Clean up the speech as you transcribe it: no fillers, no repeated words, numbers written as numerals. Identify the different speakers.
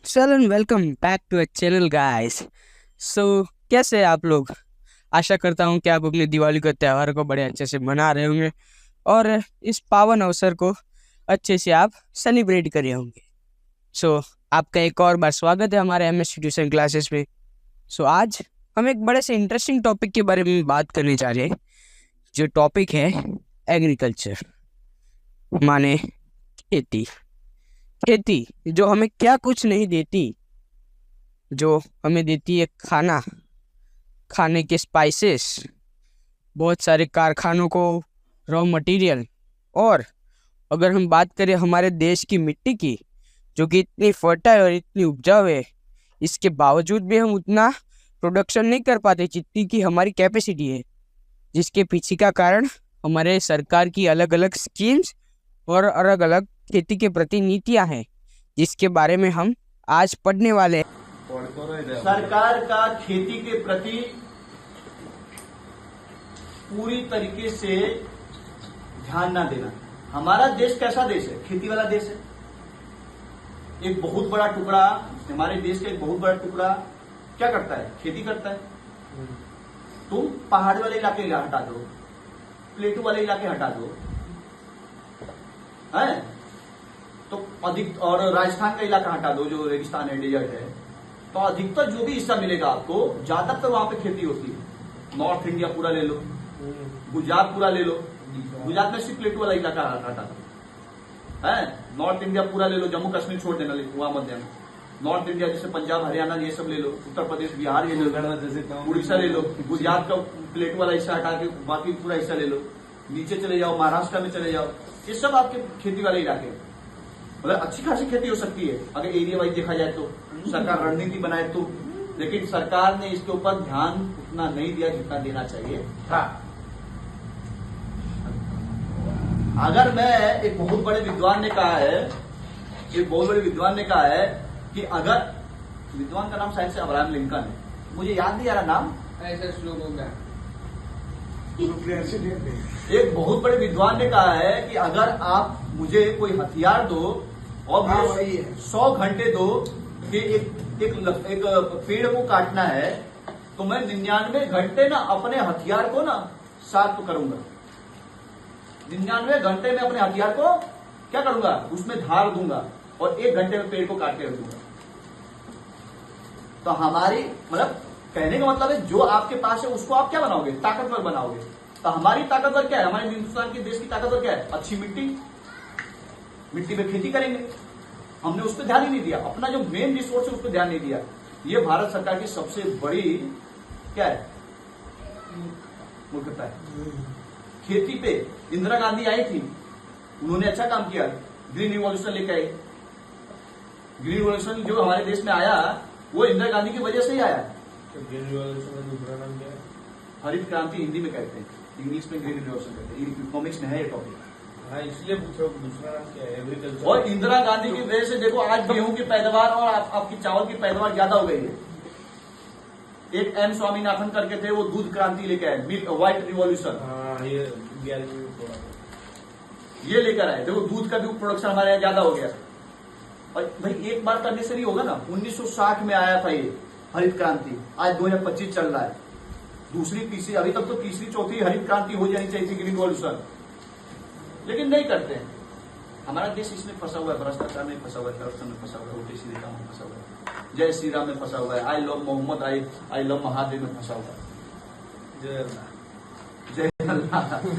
Speaker 1: चलो welcome back to a channel guys. So कैसे हैं आप लोग? आशा करता हूँ कि आप अपने दिवाली का त्यौहार को बड़े अच्छे से मना रहे होंगे और इस पावन अवसर को अच्छे से आप सेलिब्रेट कर रहे होंगे। सो आपका एक और बार स्वागत है हमारे एमएससी ट्यूशन क्लासेस में। सो आज हम एक बड़े से इंटरेस्टिंग टॉपिक के बारे में बात करने जा रहे हैं, जो टॉपिक है एग्रीकल्चर, माने खेती। खेती जो हमें क्या कुछ नहीं देती, जो हमें देती है खाना, खाने के स्पाइसेस, बहुत सारे कारखानों को रॉ मटेरियल, और अगर हम बात करें हमारे देश की मिट्टी की, जो कि इतनी फर्टाइल और इतनी उपजाऊ है, इसके बावजूद भी हम उतना प्रोडक्शन नहीं कर पाते जितनी की हमारी कैपेसिटी है, जिसके पीछे का कारण हमारे सरकार की अलग अलग स्कीम्स और अलग अलग खेती के प्रति नीतियां हैं, जिसके बारे में हम आज पढ़ने वाले हैं।
Speaker 2: सरकार का खेती के प्रति पूरी तरीके से ध्यान ना देना। हमारा देश कैसा देश है? खेती वाला देश है। एक बहुत बड़ा टुकड़ा, हमारे देश का एक बहुत बड़ा टुकड़ा क्या करता है? खेती करता है। तुम पहाड़ वाले इलाके हटा दो, प्लेटू वाले इलाके हटा दो, है तो अधिक, और राजस्थान का इलाका हटा दो जो रेगिस्तान है, डेजर्ट है, तो अधिकतर जो भी हिस्सा मिलेगा आपको, ज्यादातर वहां पे खेती होती है। नॉर्थ इंडिया पूरा ले लो, गुजरात पूरा ले लो, गुजरात में सिर्फ प्लेटू वाला इलाका हटा दो, है। नॉर्थ इंडिया पूरा ले लो, जम्मू कश्मीर छोड़ देना, वहां मत देना। नॉर्थ इंडिया जैसे पंजाब, हरियाणा, ये सब ले लो, उत्तर प्रदेश, बिहार, ये लो, उड़ीसा ले लो, गुजरात का प्लेटू वाला हिस्सा हटा के बाकी पूरा हिस्सा ले लो। नीचे चले जाओ, महाराष्ट्र में चले जाओ, ये सब आपके खेती वाले इलाके। मतलब अच्छी खासी खेती हो सकती है अगर एरिया वाइज देखा जाए तो, सरकार रणनीति बनाए तो, लेकिन सरकार ने इसके ऊपर ध्यान उतना नहीं दिया जितना देना चाहिए था। अगर मैं, एक बहुत बड़े विद्वान ने कहा है, एक बहुत बड़े विद्वान ने कहा है कि अगर, विद्वान का नाम शायद से अब्राहम लिंकन है, मुझे याद नहीं आ रहा नाम,
Speaker 3: ऐसा श्लोक हो गया।
Speaker 2: एक बहुत बड़े विद्वान ने कहा है कि अगर आप मुझे कोई हथियार दो और मुझे 100 घंटे दो कि एक पेड़ को काटना है, तो मैं 99 घंटे ना अपने हथियार को ना शार्प करूंगा। 99 घंटे में अपने हथियार को क्या करूंगा? उसमें धार दूंगा और 1 घंटे में पेड़ को काट के रख दूंगा। तो हमारी, मतलब कहने का मतलब है, जो आपके पास है उसको आप क्या बनाओगे? ताकतवर बनाओगे। तो हमारी ताकतवर क्या है? हमारे हिंदुस्तान के देश की ताकतवर क्या है? अच्छी मिट्टी, मिट्टी पे खेती करेंगे। हमने उस पर ध्यान ही नहीं दिया, अपना जो मेन रिसोर्स है उस पर ध्यान नहीं दिया। ये भारत सरकार की सबसे बड़ी क्या है? मूर्खता है। खेती पे इंदिरा गांधी आई थी, उन्होंने अच्छा काम किया, ग्रीन रिवॉल्यूशन लेके आई। ग्रीन रिवॉल्यूशन जो हमारे देश में आया वो इंदिरा गांधी की वजह से ही आया।
Speaker 3: तो ग्रीन रिवॉल्यूशन का दूसरा नाम क्या है?
Speaker 2: हरित क्रांति हिंदी में कहते हैं, इंग्लिश में ग्रीन रिवॉल्यूशन कहते हैं। इकोनॉमिक्स में है ये टॉपिक।
Speaker 3: हाँ, इसलिए पूछ रहा हूँ दूसरा नाम क्या है? एग्रीकल्चर।
Speaker 2: और इंदिरा गांधी की वजह से देखो आज गेहूं की पैदावार और आपकी चावल की पैदावार ज्यादा हो गई है। एक एम स्वामीनाथन करके थे, वो दूध क्रांति लेके आए, व्हाइट रिवॉल्यूशन।
Speaker 3: हाँ,
Speaker 2: ये लेकर आए, देखो दूध का भी प्रोडक्शन हमारे यहाँ ज्यादा हो गया। और भाई एक बार करने से नहीं होगा ना। 1960 में आया था ये हरित क्रांति, आज 2025 चल रहा है। दूसरी तीसरी, अभी तक तो तीसरी चौथी हरित क्रांति हो जानी चाहिए थी, ग्रीन रिवॉल्यूशन, लेकिन नहीं करते हैं। हमारा देश इसमें फंसा हुआ है, भ्रष्टाचार में फंसा हुआ है, करप्शन में फंसा हुआ है, उल्टे सीधे काम में फंसा हुआ है, जय श्री राम में फंसा हुआ है, I love Mohammad, I love Mahadev में फंसा हुआ है।
Speaker 3: जय अल्लाह।
Speaker 2: जय अल्लाह।